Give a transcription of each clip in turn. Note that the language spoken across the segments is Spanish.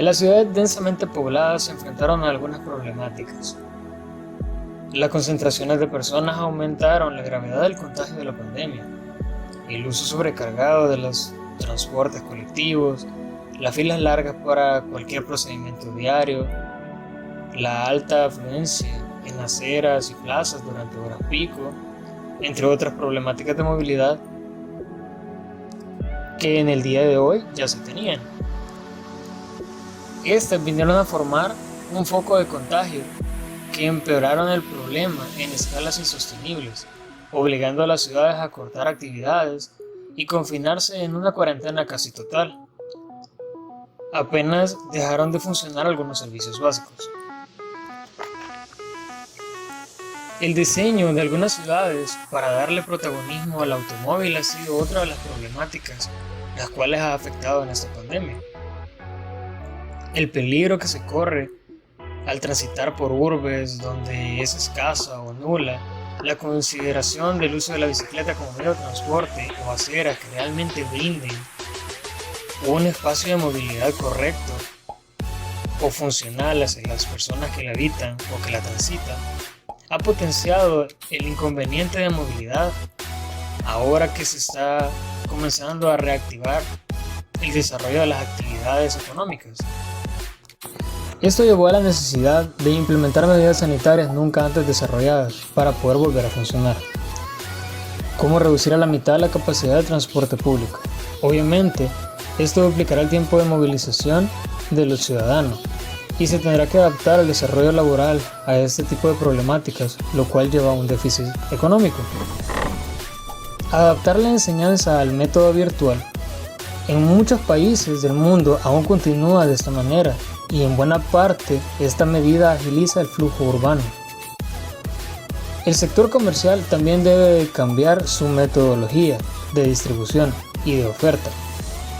En las ciudades densamente pobladas se enfrentaron a algunas problemáticas. Las concentraciones de personas aumentaron la gravedad del contagio de la pandemia. El uso sobrecargado de los transportes colectivos, las filas largas para cualquier procedimiento diario, la alta afluencia en aceras y plazas durante horas pico, entre otras problemáticas de movilidad que en el día de hoy ya se tenían. Estas vinieron a formar un foco de contagio que empeoraron el problema en escalas insostenibles, obligando a las ciudades a cortar actividades y confinarse en una cuarentena casi total. Apenas dejaron de funcionar algunos servicios básicos. El diseño de algunas ciudades para darle protagonismo al automóvil ha sido otra de las problemáticas las cuales ha afectado en esta pandemia. El peligro que se corre al transitar por urbes donde es escasa o nula la consideración del uso de la bicicleta como medio de transporte o aceras que realmente brinden un espacio de movilidad correcto o funcional hacia las personas que la habitan o que la transitan, ha potenciado el inconveniente de movilidad ahora que se está comenzando a reactivar el desarrollo de las actividades económicas. Esto llevó a la necesidad de implementar medidas sanitarias nunca antes desarrolladas para poder volver a funcionar. ¿Cómo reducir a la mitad la capacidad de transporte público? Obviamente, esto duplicará el tiempo de movilización de los ciudadanos y se tendrá que adaptar el desarrollo laboral a este tipo de problemáticas, lo cual lleva a un déficit económico. Adaptar la enseñanza al método virtual. En muchos países del mundo aún continúa de esta manera y en buena parte esta medida agiliza el flujo urbano. El sector comercial también debe cambiar su metodología de distribución y de oferta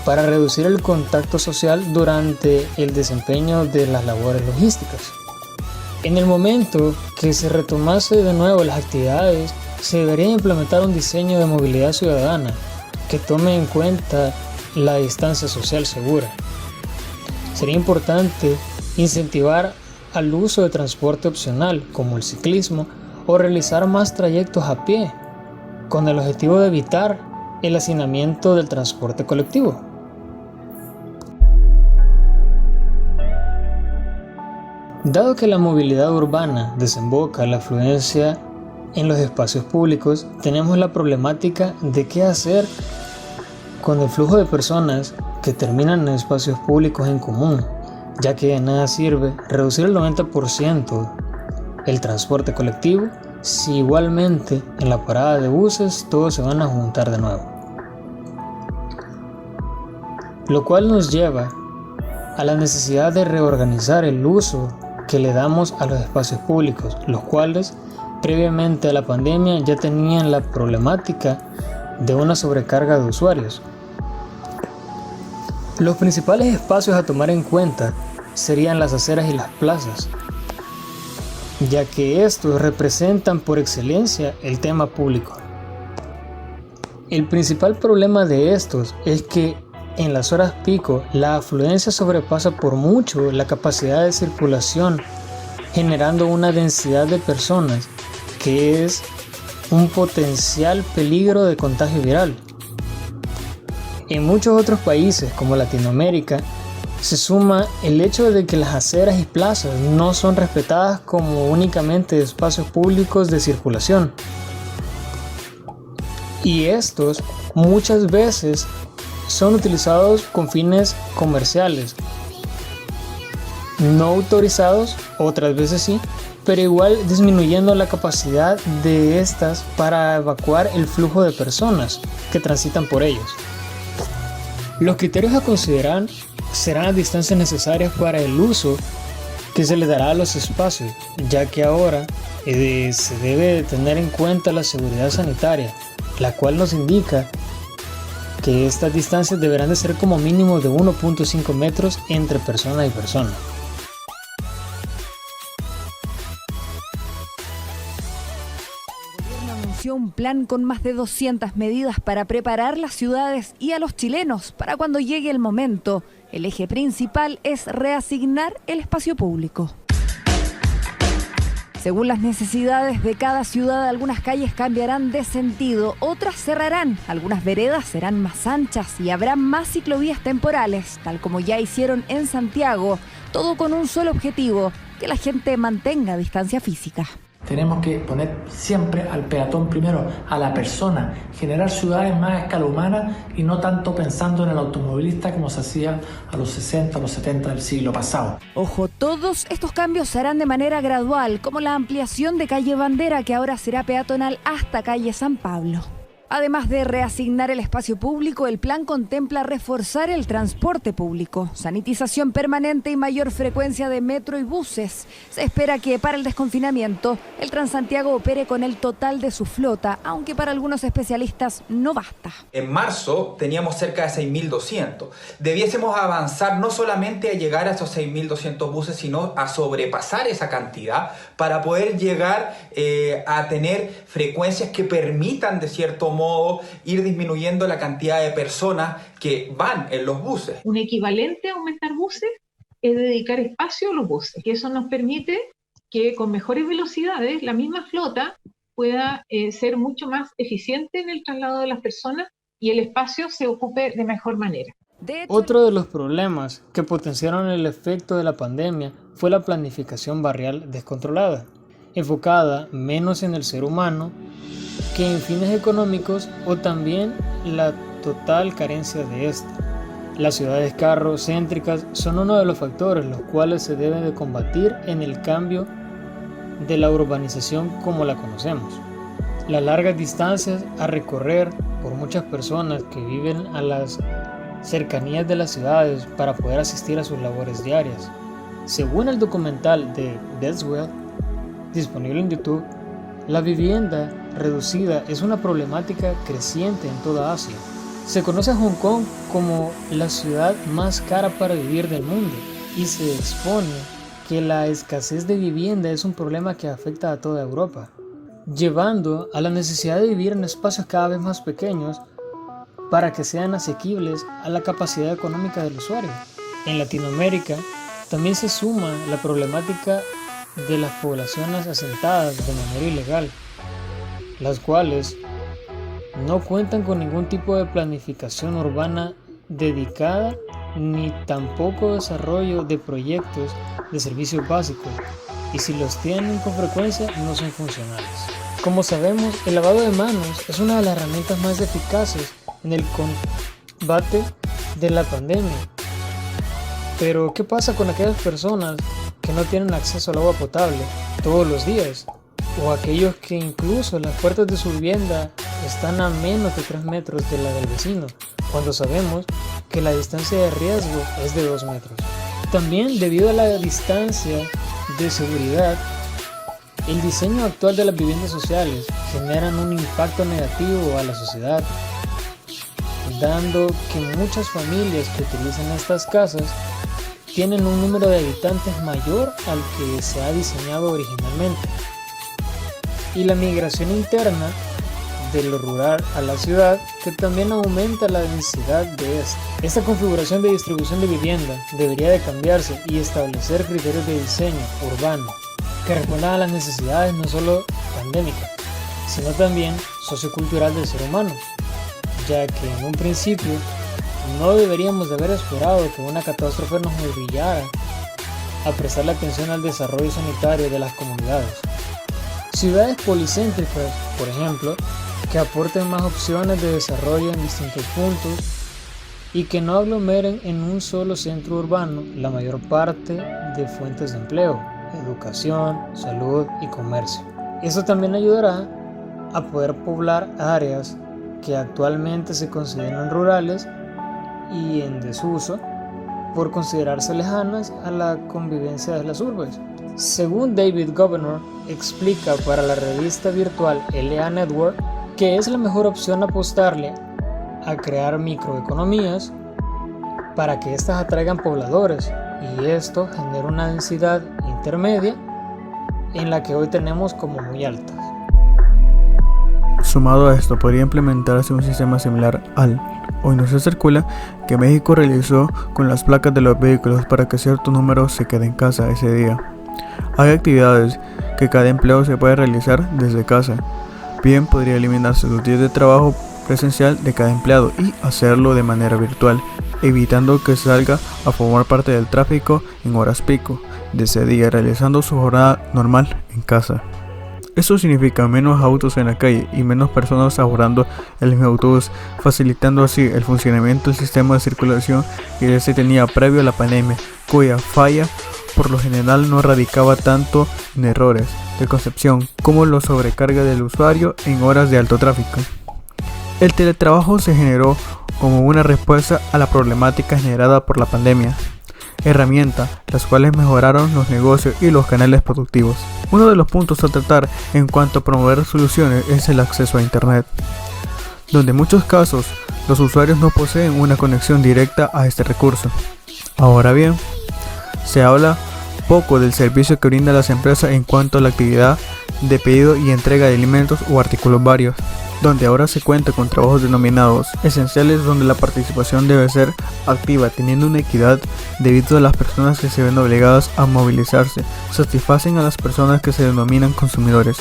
para reducir el contacto social durante el desempeño de las labores logísticas. En el momento que se retomase de nuevo las actividades, se debería implementar un diseño de movilidad ciudadana que tome en cuenta la distancia social segura. Sería importante incentivar al uso de transporte opcional como el ciclismo o realizar más trayectos a pie, con el objetivo de evitar el hacinamiento del transporte colectivo. Dado que la movilidad urbana desemboca la afluencia en los espacios públicos, tenemos la problemática de qué hacer con el flujo de personas que terminan en espacios públicos en común, ya que de nada sirve reducir el 90% el transporte colectivo si igualmente en la parada de buses todos se van a juntar de nuevo. Lo cual nos lleva a la necesidad de reorganizar el uso que le damos a los espacios públicos, los cuales previamente a la pandemia ya tenían la problemática de una sobrecarga de usuarios. Los principales espacios a tomar en cuenta serían las aceras y las plazas, ya que estos representan por excelencia el tema público. El principal problema de estos es que en las horas pico la afluencia sobrepasa por mucho la capacidad de circulación, generando una densidad de personas que es un potencial peligro de contagio viral. En muchos otros países como Latinoamérica se suma el hecho de que las aceras y plazas no son respetadas como únicamente espacios públicos de circulación. Y estos muchas veces son utilizados con fines comerciales, no autorizados, otras veces sí, pero igual disminuyendo la capacidad de estas para evacuar el flujo de personas que transitan por ellos. Los criterios a considerar serán las distancias necesarias para el uso que se le dará a los espacios, ya que ahora se debe tener en cuenta la seguridad sanitaria, la cual nos indica que estas distancias deberán de ser como mínimo de 1.5 metros entre persona y persona. Un plan con más de 200 medidas para preparar las ciudades y a los chilenos para cuando llegue el momento El eje principal es reasignar el espacio público. Según las necesidades de cada ciudad, algunas calles cambiarán de sentido, otras cerrarán, algunas veredas serán más anchas y habrá más ciclovías temporales, tal como ya hicieron en Santiago, todo con un solo objetivo, que la gente mantenga distancia física. Tenemos que poner siempre al peatón primero, a la persona, generar ciudades más a escala humana y no tanto pensando en el automovilista como se hacía a los 60, a los 70 del siglo pasado. Ojo, todos estos cambios se harán de manera gradual, como la ampliación de calle Bandera, que ahora será peatonal hasta calle San Pablo. Además de reasignar el espacio público, el plan contempla reforzar el transporte público, sanitización permanente y mayor frecuencia de metro y buses. Se espera que para el desconfinamiento el Transantiago opere con el total de su flota, aunque para algunos especialistas no basta. En marzo teníamos cerca de 6.200. Debiésemos avanzar no solamente a llegar a esos 6.200 buses, sino a sobrepasar esa cantidad para poder llegar a tener frecuencias que permitan de cierto modo ir disminuyendo la cantidad de personas que van en los buses. Un equivalente a aumentar buses es dedicar espacio a los buses, que eso nos permite que con mejores velocidades la misma flota pueda ser mucho más eficiente en el traslado de las personas y el espacio se ocupe de mejor manera. Otro de los problemas que potenciaron el efecto de la pandemia fue la planificación barrial descontrolada, enfocada menos en el ser humano que en fines económicos, o también la total carencia de esta. Las ciudades carrocéntricas son uno de los factores los cuales se deben de combatir en el cambio de la urbanización como la conocemos. Las largas distancias a recorrer por muchas personas que viven a las cercanías de las ciudades para poder asistir a sus labores diarias. Según el documental de Beswell, disponible en YouTube, la vivienda reducida es una problemática creciente en toda Asia. Se conoce a Hong Kong como la ciudad más cara para vivir del mundo y se expone que la escasez de vivienda es un problema que afecta a toda Europa, llevando a la necesidad de vivir en espacios cada vez más pequeños para que sean asequibles a la capacidad económica del usuario. En Latinoamérica también se suma la problemática de las poblaciones asentadas de manera ilegal, las cuales no cuentan con ningún tipo de planificación urbana dedicada ni tampoco desarrollo de proyectos de servicios básicos, y si los tienen con frecuencia no son funcionales. Como sabemos, el lavado de manos es una de las herramientas más eficaces en el combate de la pandemia. Pero ¿qué pasa con aquellas personas que no tienen acceso al agua potable todos los días? O aquellos que incluso las puertas de su vivienda están a menos de 3 metros de la del vecino, cuando sabemos que la distancia de riesgo es de 2 metros. También, debido a la distancia de seguridad, el diseño actual de las viviendas sociales generan un impacto negativo a la sociedad, dando que muchas familias que utilizan estas casas tienen un número de habitantes mayor al que se ha diseñado originalmente. Y la migración interna de lo rural a la ciudad, que también aumenta la densidad de esta. Esta configuración de distribución de vivienda debería de cambiarse y establecer criterios de diseño urbano que respondan a las necesidades no solo pandémicas, sino también sociocultural del ser humano, ya que en un principio no deberíamos de haber esperado que una catástrofe nos obligara a prestar atención al desarrollo sanitario de las comunidades. Ciudades policéntricas, por ejemplo, que aporten más opciones de desarrollo en distintos puntos y que no aglomeren en un solo centro urbano la mayor parte de fuentes de empleo, educación, salud y comercio. Eso también ayudará a poder poblar áreas que actualmente se consideran rurales y en desuso por considerarse lejanas a la convivencia de las urbes. Según David Governor explica para la revista virtual LA Network, que es la mejor opción apostarle a crear microeconomías para que éstas atraigan pobladores, y esto genera una densidad intermedia en la que hoy tenemos como muy alta. Sumado a esto, podría implementarse un sistema similar al hoy no se circula, que México realizó con las placas de los vehículos para que cierto número se quede en casa ese día. Hay actividades que cada empleado se puede realizar desde casa. Bien podría eliminarse los días de trabajo presencial de cada empleado y hacerlo de manera virtual, evitando que salga a formar parte del tráfico en horas pico de ese día, realizando su jornada normal en casa. Eso significa menos autos en la calle y menos personas abordando el mismo autobús, facilitando así el funcionamiento del sistema de circulación que ya se tenía previo a la pandemia, cuya falla por lo general no radicaba tanto en errores de concepción como la sobrecarga del usuario en horas de alto tráfico. El teletrabajo se generó como una respuesta a la problemática generada por la pandemia, herramientas las cuales mejoraron los negocios y los canales productivos. Uno de los puntos a tratar en cuanto a promover soluciones es el acceso a Internet, donde en muchos casos los usuarios no poseen una conexión directa a este recurso. Ahora bien, se habla poco del servicio que brindan las empresas en cuanto a la actividad de pedido y entrega de alimentos o artículos varios, donde ahora se cuenta con trabajos denominados esenciales, donde la participación debe ser activa, teniendo una equidad debido a las personas que se ven obligadas a movilizarse, satisfacen a las personas que se denominan consumidores.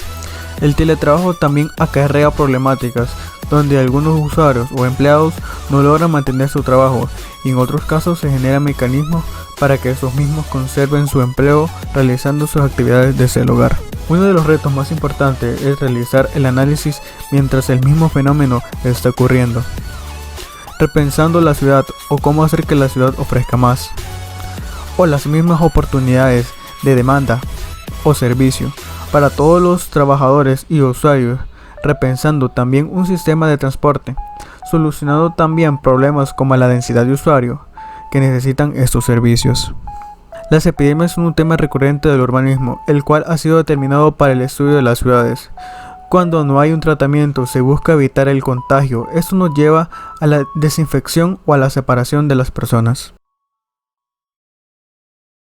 El teletrabajo también acarrea problemáticas, donde algunos usuarios o empleados no logran mantener su trabajo y en otros casos se generan mecanismos para que esos mismos conserven su empleo realizando sus actividades desde el hogar. Uno de los retos más importantes es realizar el análisis mientras el mismo fenómeno está ocurriendo, repensando la ciudad o cómo hacer que la ciudad ofrezca más, o las mismas oportunidades de demanda o servicio para todos los trabajadores y usuarios, repensando también un sistema de transporte, solucionando también problemas como la densidad de usuarios que necesitan estos servicios. Las epidemias son un tema recurrente del urbanismo, el cual ha sido determinado para el estudio de las ciudades. Cuando no hay un tratamiento, se busca evitar el contagio. Esto nos lleva a la desinfección o a la separación de las personas.